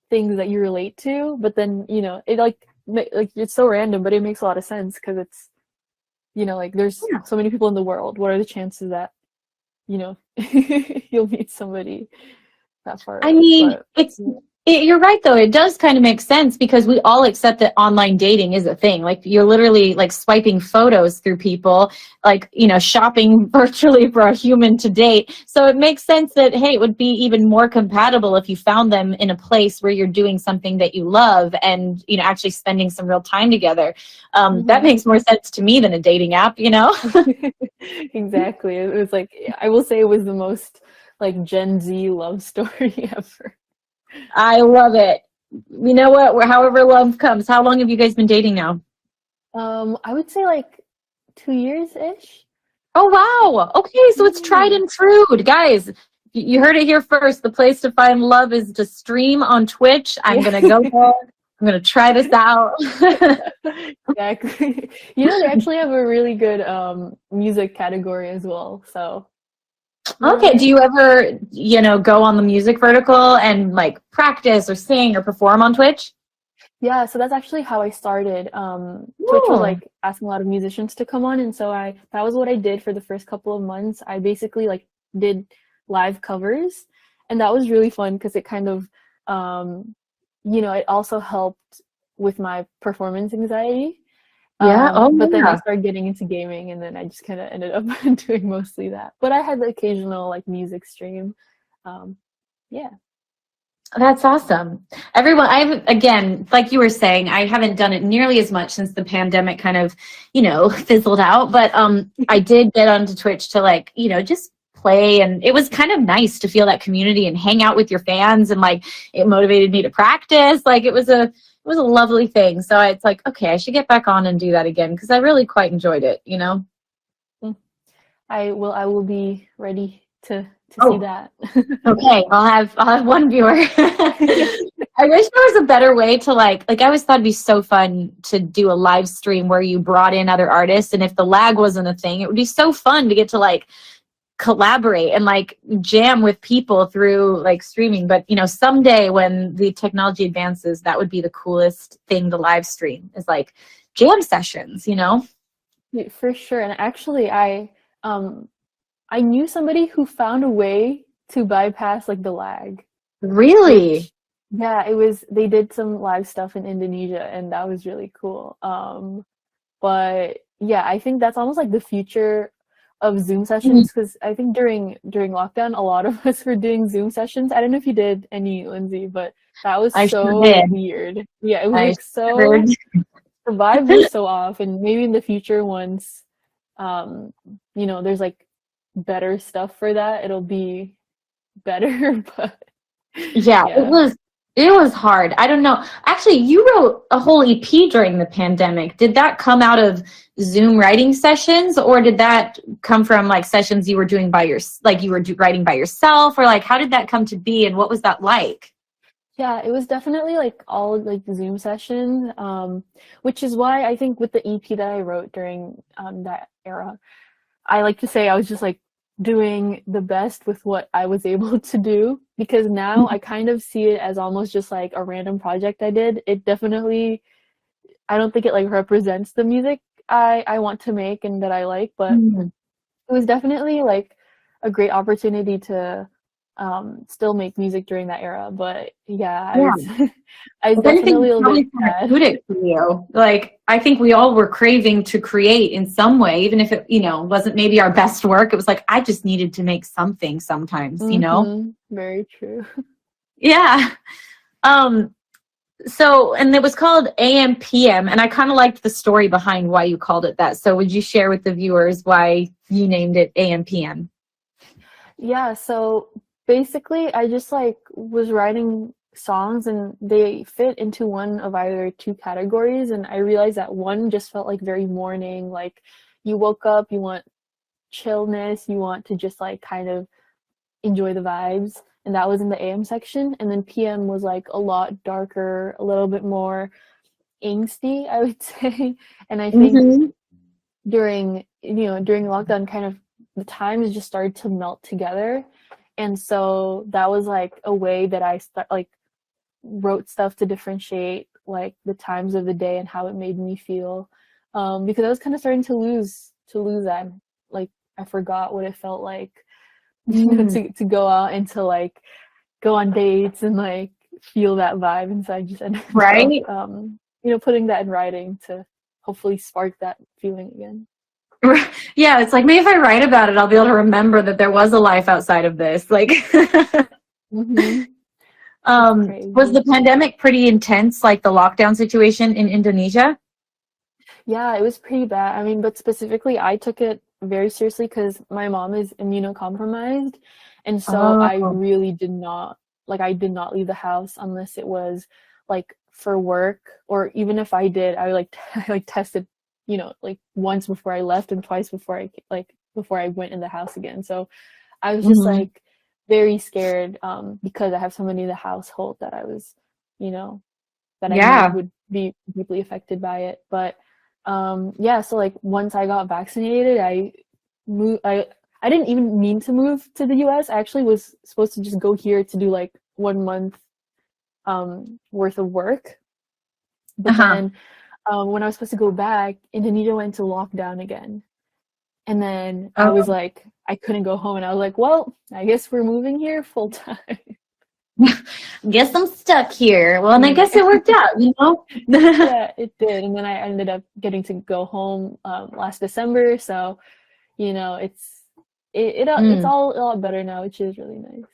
things that you relate to, but then it like it's so random, but it makes a lot of sense because it's like there's Yeah. so many people in the world. What are the chances that you'll meet somebody that far I away? mean, But you're right though. It does kind of make sense because we all accept that online dating is a thing. Like you're literally like swiping photos through people, like, shopping virtually for a human to date. So it makes sense that, hey, it would be even more compatible if you found them in a place where you're doing something that you love and, actually spending some real time together. That mhm. makes more sense to me than a dating app. Exactly. It was like I will say it was the most like Gen Z love story ever. I love it. You know what? However love comes. How long have you guys been dating now? I would say like 2 years ish. Oh, wow. Okay, so it's tried Yeah. and true. Guys, you heard it here first. The place to find love is to stream on Twitch. I'm Yeah. going to go there. I'm going to try this out. Exactly. They actually have a really good music category as well. So Okay, yeah. do you ever, go on the music vertical and like practice or sing or perform on Twitch? Yeah, so that's actually how I started. Twitch was Oh, like asking a lot of musicians to come on, and so that was what I did for the first couple of months. I basically like did live covers, and that was really fun because it kind of, it also helped with my performance anxiety. yeah. Oh, But then I yeah. started getting into gaming, and then I just kind of ended up doing mostly that. But I had the occasional like music stream. Um, yeah. That's awesome. Everyone, I've, again, like you were saying, I haven't done it nearly as much since the pandemic kind of, fizzled out. But I did get onto Twitch to like, just play, and it was kind of nice to feel that community and hang out with your fans, and like it motivated me to practice. Like it was a lovely thing. So it's like, okay, I should get back on and do that again because I really quite enjoyed it. I will be ready to see Oh, that. okay, I'll have one viewer. I wish there was a better way to like I always thought it'd be so fun to do a live stream where you brought in other artists, and if the lag wasn't a thing, it would be so fun to get to like collaborate and like jam with people through like streaming. But someday when the technology advances, that would be the coolest thing to live stream is like jam sessions. Yeah, for sure. And actually I knew somebody who found a way to bypass like the lag, Really? which yeah, they did some live stuff in Indonesia and that was really cool. But yeah, I think that's almost like the future of Zoom Mhm. sessions because I think during lockdown, a lot of us were doing Zoom sessions. I don't know if you did any, Lindsay, but that was I sure so did. weird. Yeah, it was I like sure so the vibe was so off, and maybe in the future once um there's like better stuff for that, it'll be better. But Yeah, it yeah. was it was hard. I don't know. Actually, you wrote a whole EP during the pandemic. Did that come out of Zoom writing sessions, or did that come from like sessions you were doing by like you were writing by yourself, or like how did that come to be, and what was that like? Yeah, it was definitely like all like Zoom sessions, which is why I think with the EP that I wrote during that era, I like to say I was just like doing the best with what I was able to do because now I kind of see it as almost just like a random project I did. It definitely, I don't think it like represents the music I want to make and that I like, but Mhm. it was definitely like a great opportunity to still make music during that era. But yeah, I Yeah. was I was If anything, definitely it's a little bit probably sad. therapeutic for you. Like, I think we all were craving to create in some way, even if it wasn't maybe our best work. It was like, I just needed to make something sometimes. Very true. Yeah. Um, and it was called AM/PM, and I kind of liked the story behind why you called it that. So would you share with the viewers why you named it AM/PM? Yeah, so basically I just like was writing songs and they fit into one of either two categories, and I realized that one just felt like very morning, like you woke up, you want chillness, you want to just like kind of enjoy the vibes, and that was in the AM section, and then PM was like a lot darker, a little bit more angsty, I would say. And I think Mm-hmm. during lockdown, kind of the times just started to melt together, and so that was like a way that like wrote stuff to differentiate like the times of the day and how it made me feel, because I was kind of starting to lose that, like I forgot what it felt like Mm. to go out and to like go on dates and like feel that vibe, and so I just ended up Right? putting that in writing to hopefully spark that feeling again. Yeah, it's like maybe if I write about it, I'll be able to remember that there was a life outside of this. Like, Mm-hmm. It's was crazy. the pandemic pretty intense, like the lockdown situation in Indonesia? Yeah, it was pretty bad. I mean, but specifically, I took it very seriously because my mom is immunocompromised, and so I Oh. really did not like I did not leave the house unless it was like for work, or even if I did, I like I like tested, like once before I left and twice before I went in the house again. So I was just Hmm. like very scared, because I have somebody in the household that you know, that I knew Yeah. would be deeply affected by it. But yeah, so like once I got vaccinated, moved. I didn't even mean to move to the U.S. I actually was supposed to just go here to do like 1 month worth of work. But Uh-huh. then when I was supposed to go back, Indonesia went to lockdown again. And then I was Oh. like, I couldn't go home. And I was like, well, I guess we're moving here full time. Guess I'm stuck here. Well, and I guess Yeah. it worked out, you know? Yeah, it did. And then I ended up getting to go home last December. So, it's Mm. all a lot better now, which is really nice.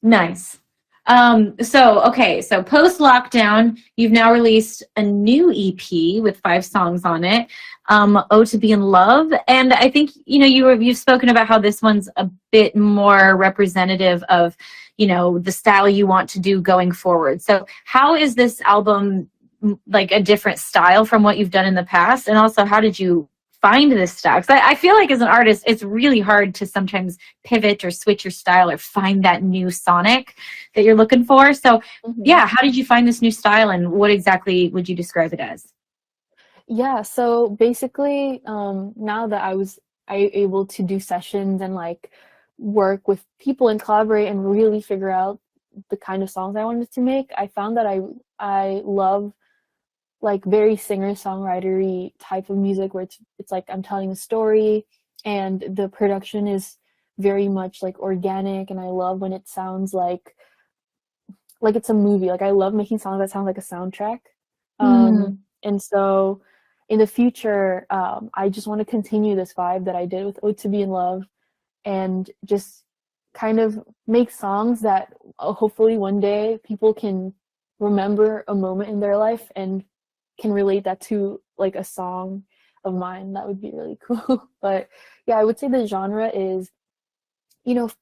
Nice. So post lockdown, you've now released a new EP with 5 songs on it. Oh, to Be in Love. And I think, you've spoken about how this one's a bit more representative of, the style you want to do going forward. So how is this album like a different style from what you've done in the past? And also, how did you find this style? Because I feel like as an artist, it's really hard to sometimes pivot or switch your style or find that new sonic that you're looking for. So Hmm. yeah, how did you find this new style and what exactly would you describe it as? Yeah, so basically, now that I able to do sessions and like work with people and collaborate and really figure out the kind of songs I wanted to make, I found that I love like very singer-songwritery type of music where it's like I'm telling a story and the production is very much like organic, and I love when it sounds like it's a movie. Like I love making songs that sound like a soundtrack. Mm. And so in the future, I just want to continue this vibe that I did with Ode to Be in Love, and just kind of make songs that hopefully one day people can remember a moment in their life and can relate that to like a song of mine. That would be really cool. But yeah, I would say the genre is,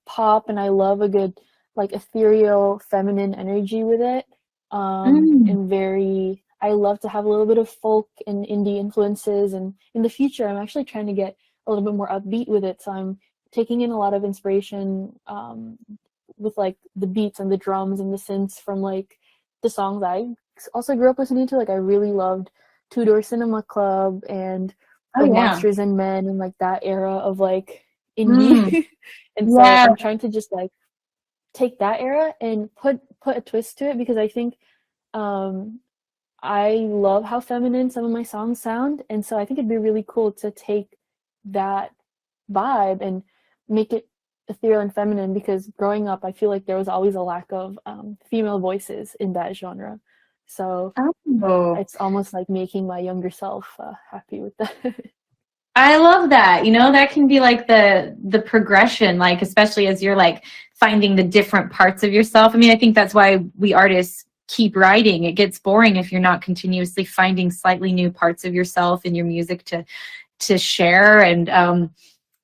pop, and I love a good like ethereal feminine energy with it. Mm. And I love to have a little bit of folk and indie influences, and in the future I'm actually trying to get a little bit more upbeat with it. So I'm taking in a lot of inspiration, with like the beats and the drums and the synths from like the songs I also grew up listening to. Like I really loved Two Door Cinema Club and Oh like yeah. Monsters and Men and like that era of like Mm. indie. And so Yeah. I'm trying to just like take that era and put a twist to it, because I think um I love how feminine some of my songs sound, and so I think it'd be really cool to take that vibe and make it ethereal and feminine, because growing up I feel like there was always a lack of female voices in that genre. So Oh. it's almost like making my younger self happy with that. I love that. That can be like the progression, like especially as you're like finding the different parts of yourself. I mean, I think that's why we artists keep writing. It gets boring if you're not continuously finding slightly new parts of yourself in your music to share. And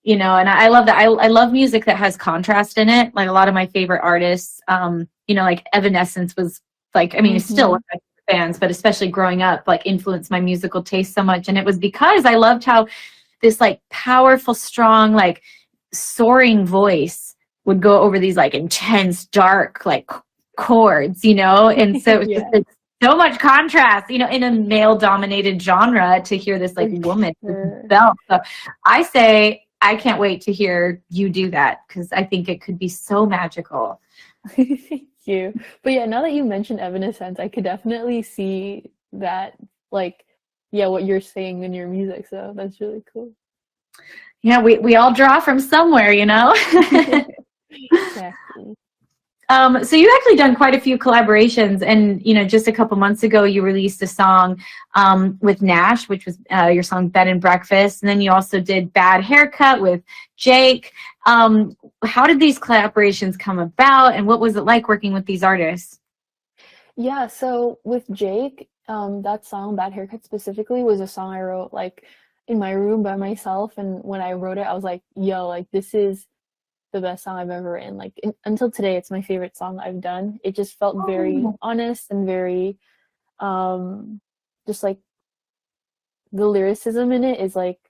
you know, and I love that. I love music that has contrast in it. Like a lot of my favorite artists, you know, like Evanescence was like, I mean, it's still one of my favorite bands, but especially growing up, like influenced my musical taste so much. And it was because I loved how this like powerful, strong, like soaring voice would go over these like intense, dark, like chords, you know? And so it's just like, so much contrast, you know, in a male dominated genre to hear this like woman herself. So I say, I can't wait to hear you do that because I think it could be so magical. Thank you. But yeah, now that you mentioned Evanescence, I could definitely see that, like, yeah, what you're saying in your music. So that's really cool. Yeah, we all draw from somewhere, you know? Exactly. So you've actually done quite a few collaborations, and you know, just a couple months ago, you released a song with Nash, which was your song "Bed and Breakfast," and then you also did "Bad Haircut" with Jake. How did these collaborations come about, and what was it like working with these artists? Yeah, so with Jake, that song "Bad Haircut" specifically was a song I wrote like in my room by myself, and when I wrote it, I was like, "Yo, like this is the best song I've ever written." Like until today, it's my favorite song I've done. It just felt very honest and very, just like the lyricism in it is like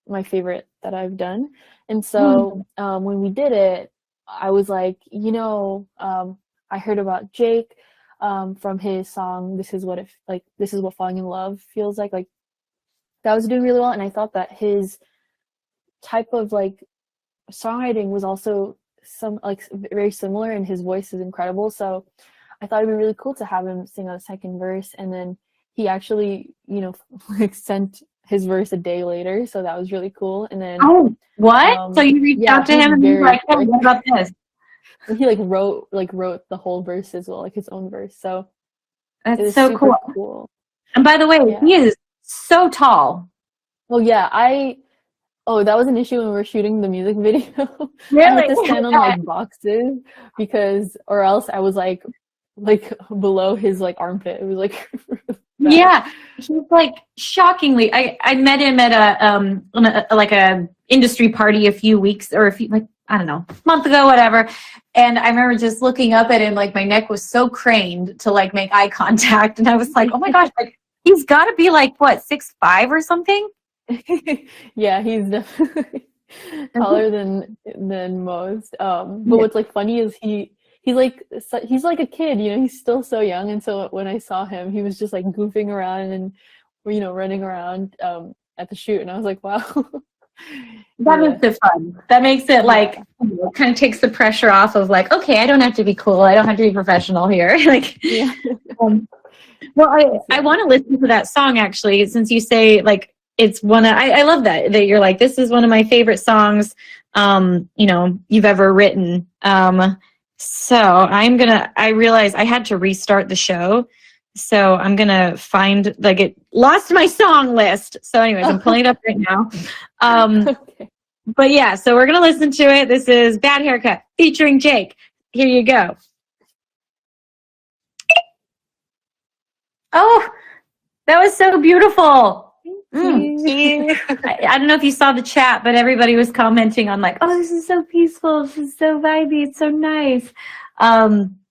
my favorite that I've done. And so when we did it, I was like, you know, I heard about Jake from his song "This Is What It Like." This is what falling in love feels like. Like that was doing really well, and I thought that his type of like songwriting was also some like very similar, and his voice is incredible. So I thought it'd be really cool to have him sing on the second verse, and then he actually, you know, like sent his verse a day later, so that was really cool. And then what? So you reached out to him and he's like, "Hey, what about this?" And he wrote the whole verse as well, like his own verse. So that's so cool. And by the way, he is so tall. Well, yeah, that was an issue when we were shooting the music video. Really? I had to stand on like boxes or else I was like below his like armpit. It was like yeah, he's like shockingly. I met him at a industry party a few weeks or I don't know, a month ago, whatever. And I remember just looking up at him, like my neck was so craned to like make eye contact, and I was like, oh my gosh, like he's got to be like what 6'5" or something. Yeah, he's definitely taller than most. But what's like funny is he's like a kid, you know, he's still so young. And so when I saw him, he was just like goofing around and, you know, running around at the shoot, and I was like, wow. That makes it fun. That makes it like kind of takes the pressure off of like, okay, I don't have to be cool, I don't have to be professional here. Like well, I want to listen to that song actually, since you say like it's one of, I love that you're like, this is one of my favorite songs, you know, you've ever written. So I realized I had to restart the show. So I'm going to find, like it lost my song list. So anyways, I'm pulling it up right now. Okay. But yeah, so we're going to listen to it. This is Bad Haircut featuring Jake. Here you go. Oh, that was so beautiful. I don't know if you saw the chat, but everybody was commenting on like, oh, this is so peaceful, this is so vibey, it's so nice.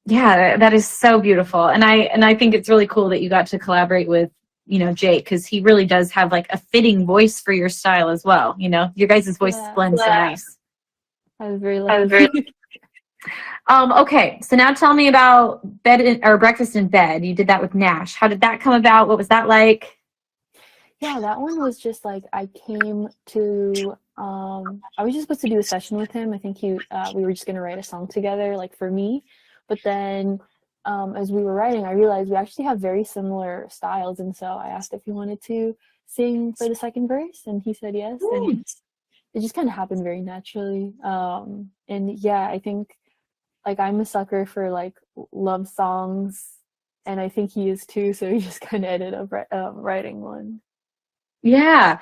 Yeah, that is so beautiful. And I think it's really cool that you got to collaborate with, you know, Jake, because he really does have like a fitting voice for your style as well. You know, your guys' voice blends so nice. I was very lucky. Okay, so now tell me about Breakfast in Bed. You did that with Nash. How did that come about? What was that like? Yeah, that one was just like I came to I was just supposed to do a session with him. I think we were just gonna write a song together, like for me. But then as we were writing, I realized we actually have very similar styles, and so I asked if he wanted to sing for the second verse, and he said yes. And it just kind of happened very naturally. And yeah, I think like I'm a sucker for like love songs, and I think he is too. So we just kind of ended up writing one. Yeah,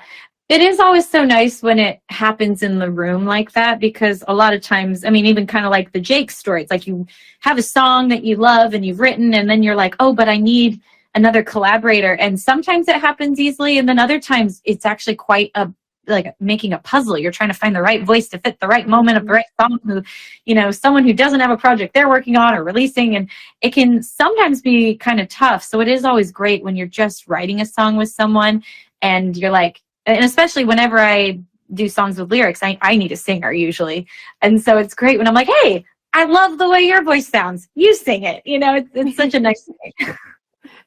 it is always so nice when it happens in the room like that, because a lot of times, I mean, even kind of like the Jake story, it's like you have a song that you love and you've written, and then you're like, oh, but I need another collaborator. And sometimes it happens easily, and then other times it's actually quite a like making a puzzle. You're trying to find the right voice to fit the right moment of the right song, who, you know, someone who doesn't have a project they're working on or releasing, and it can sometimes be kind of tough. So it is always great when you're just writing a song with someone and you're like, and especially whenever I do songs with lyrics, I need a singer usually. And so it's great when I'm like, hey, I love the way your voice sounds. You sing it. You know, it's such a nice thing.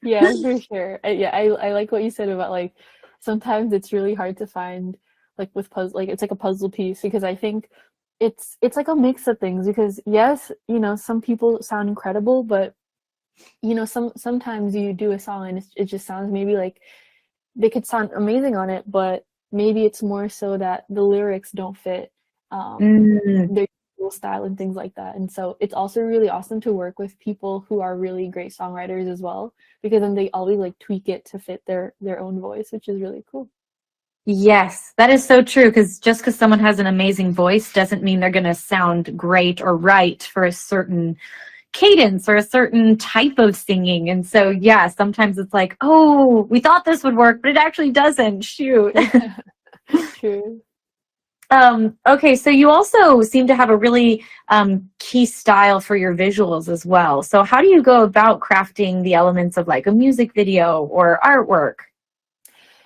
Yeah, for sure. Yeah, I like what you said about like sometimes it's really hard to find like with puzzle, like it's like a puzzle piece, because I think it's like a mix of things, because yes, you know, some people sound incredible, but you know, sometimes you do a song and it just sounds maybe like they could sound amazing on it, but maybe it's more so that the lyrics don't fit Mm. their style and things like that. And so it's also really awesome to work with people who are really great songwriters as well, because then they always like tweak it to fit their own voice, which is really cool. Yes, that is so true. Because just because someone has an amazing voice doesn't mean they're going to sound great or right for a certain cadence or a certain type of singing. And so, yeah, sometimes it's like, oh, we thought this would work, but it actually doesn't. Shoot. Yeah, true. Okay, so you also seem to have a really key style for your visuals as well. So how do you go about crafting the elements of like a music video or artwork?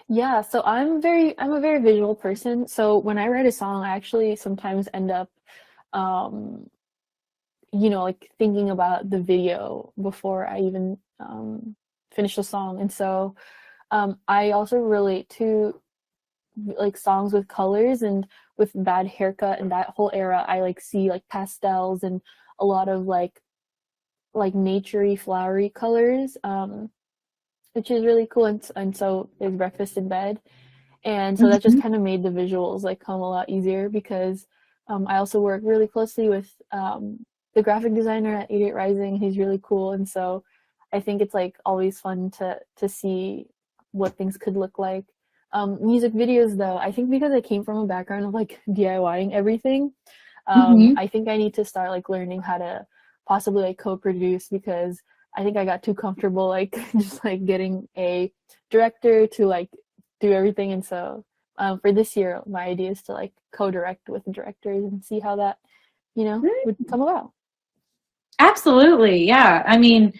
Yeah, so I'm a very visual person. So when I write a song, I actually sometimes end up um you know, like thinking about the video before I even finish the song. And so I also relate to like songs with colors, and with Bad Haircut and that whole era, I like see like pastels and a lot of like naturey, flowery colors, which is really cool. And so there's Breakfast in Bed, and so that just Mhm. kind of made the visuals like come a lot easier, because I also work really closely with the graphic designer at 88 Rising. He's really cool, and so I think it's like always fun to see what things could look like. Music videos, though, I think because I came from a background of like DIYing everything, Mhm. I think I need to start like learning how to possibly like co-produce, because I think I got too comfortable like just like getting a director to like do everything. And so for this year, my idea is to like co-direct with directors and see how that, you know, would come about. Absolutely. Yeah. I mean,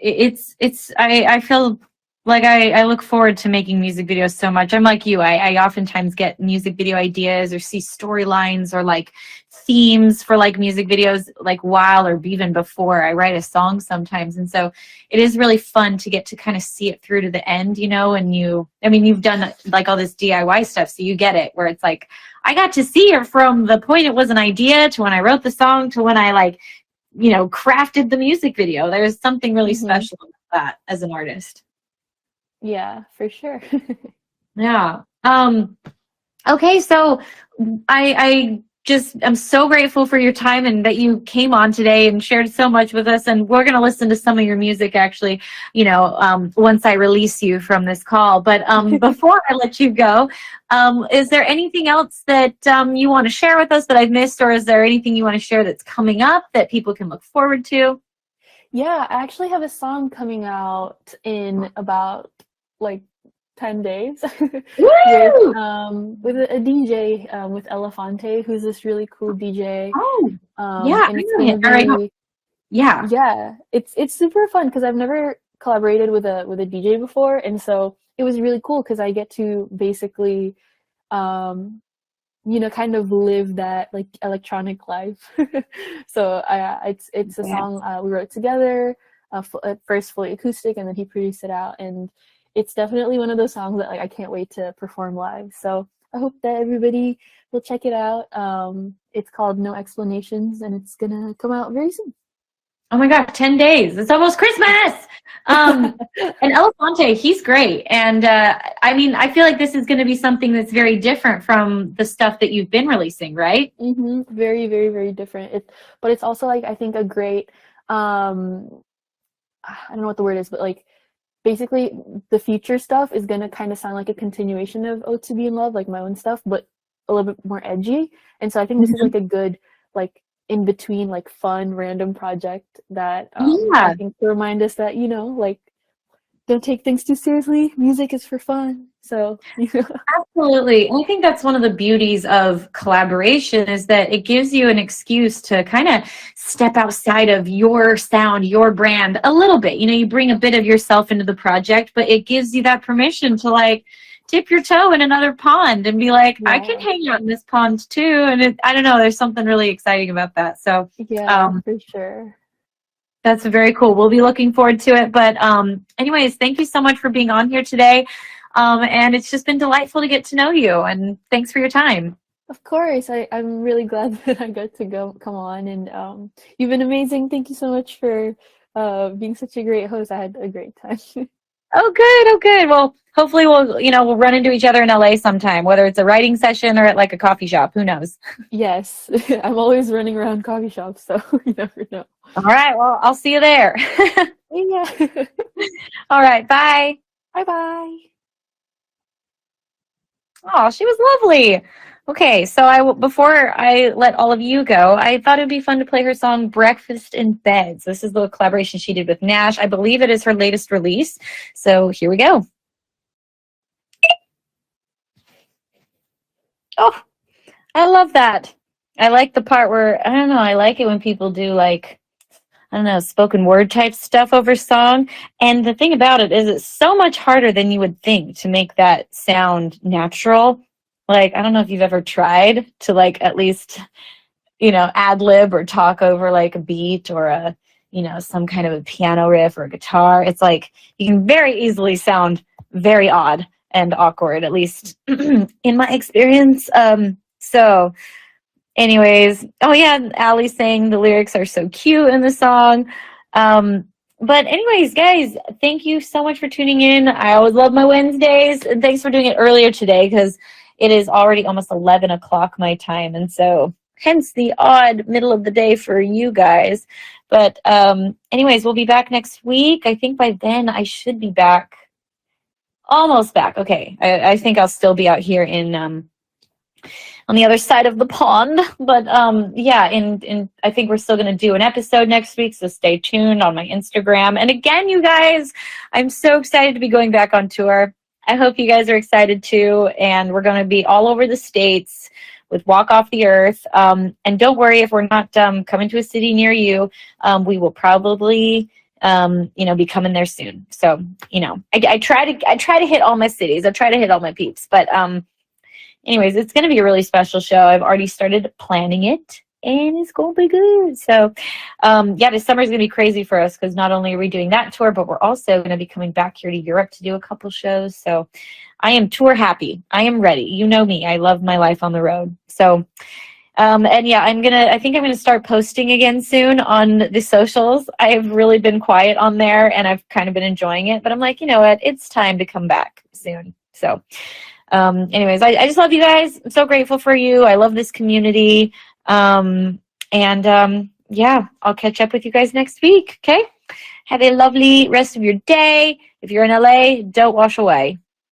I feel like I look forward to making music videos so much. I'm like you. I oftentimes get music video ideas or see storylines or like themes for like music videos like while or even before I write a song sometimes. And so it is really fun to get to kind of see it through to the end, you know, and I mean, you've done like all this DIY stuff, so you get it, where it's like I got to see it from the point it was an idea to when I wrote the song to when I like, you know, crafted the music video. There's something really Hmm. special about that as an artist. Yeah, for sure. Yeah. Okay, so I just am so grateful for your time and that you came on today and shared so much with us. And we're gonna listen to some of your music actually, you know, once I release you from this call. But before I let you go, is there anything else that you want to share with us that I've missed, or is there anything you want to share that's coming up that people can look forward to? Yeah, I actually have a song coming out in about like 10 days Woo! with a DJ, with Elefante, who's this really cool DJ. Oh, yeah, And I it's know gonna him. All right. be, Yeah. yeah, it's super fun because I've never collaborated with a DJ before, and so it was really cool because I get to basically um you know, kind of live that like electronic life. So it's a Yeah. song we wrote together, at first fully acoustic, and then he produced it out, and it's definitely one of those songs that like I can't wait to perform live. So I hope that everybody will check it out. It's called No Explanations, and it's gonna come out very soon. Oh my God, 10 days. It's almost Christmas. And Elefante, he's great. And I mean, I feel like this is going to be something that's very different from the stuff that you've been releasing, right? Very, very, very different. But it's also like I think a great I don't know what the word is, but like basically the future stuff is gonna kind of sound like a continuation of "Oh to Be in Love," like my own stuff, but a little bit more edgy. And so I think this is Mhm. like a good like in between like fun random project that I Yeah. think to remind us that, you know, like don't take things too seriously. Music is for fun. So, Absolutely. And I think that's one of the beauties of collaboration is that it gives you an excuse to kind of step outside of your sound, your brand a little bit. You know, you bring a bit of yourself into the project, but it gives you that permission to like dip your toe in another pond and be like, I can yeah, hang out in this pond too. And I don't know, there's something really exciting about that. So, yeah, um, for sure. that's very cool. We'll be looking forward to it. But anyways, thank you so much for being on here today. And it's just been delightful to get to know you. And thanks for your time. Of course, I'm really glad that I got to come on, and you've been amazing. Thank you so much for being such a great host. I had a great time. Oh, good. Oh, good. Well, hopefully we'll run into each other in LA sometime, whether it's a writing session or at like a coffee shop. Who knows? Yes, I'm always running around coffee shops, so you never know. All right. Well, I'll see you there. Yeah. All right. Bye. Bye bye. Oh, she was lovely. Okay, so before I let all of you go, I thought it'd be fun to play her song "Breakfast in Beds." This is the collaboration she did with Nash. I believe it is her latest release. So here we go. Oh, I love that. I like the part where I don't know. I like it when people do like I don't know, spoken word type stuff over song. And the thing about it is it's so much harder than you would think to make that sound natural. Like, I don't know if you've ever tried to like at least, ad lib or talk over like a beat or some kind of a piano riff or a guitar. It's like you can very easily sound very odd and awkward, at least in my experience. So anyways, oh yeah, Allie saying the lyrics are so cute in the song. But anyways, guys, thank you so much for tuning in. I always love my Wednesdays, and thanks for doing it earlier today because it is already almost 11 o'clock my time, and so hence the odd middle of the day for you guys. But anyways, we'll be back next week. I think by then I should be back, almost back. Okay, I think I'll still be out here in on the other side of the pond. But yeah, and I think we're still going to do an episode next week, so stay tuned on my Instagram. And again, you guys, I'm so excited to be going back on tour. I hope you guys are excited too, and we're going to be all over the states with Walk Off the Earth. And don't worry if we're not coming to a city near you. We will probably be coming there soon. So, I try to hit all my cities. I try to hit all my peeps, but anyways, it's going to be a really special show. I've already started planning it, and it's going to be good. So, yeah, this summer is going to be crazy for us because not only are we doing that tour, but we're also going to be coming back here to Europe to do a couple shows. So I am tour happy. I am ready. You know me. I love my life on the road. So, and yeah, I think I'm going to start posting again soon on the socials. I've really been quiet on there, and I've kind of been enjoying it. But I'm like, you know what? It's time to come back soon. So, anyways, I just love you guys. I'm so grateful for you. I love this community. Yeah, I'll catch up with you guys next week. Okay. Have a lovely rest of your day. If you're in LA, don't wash away.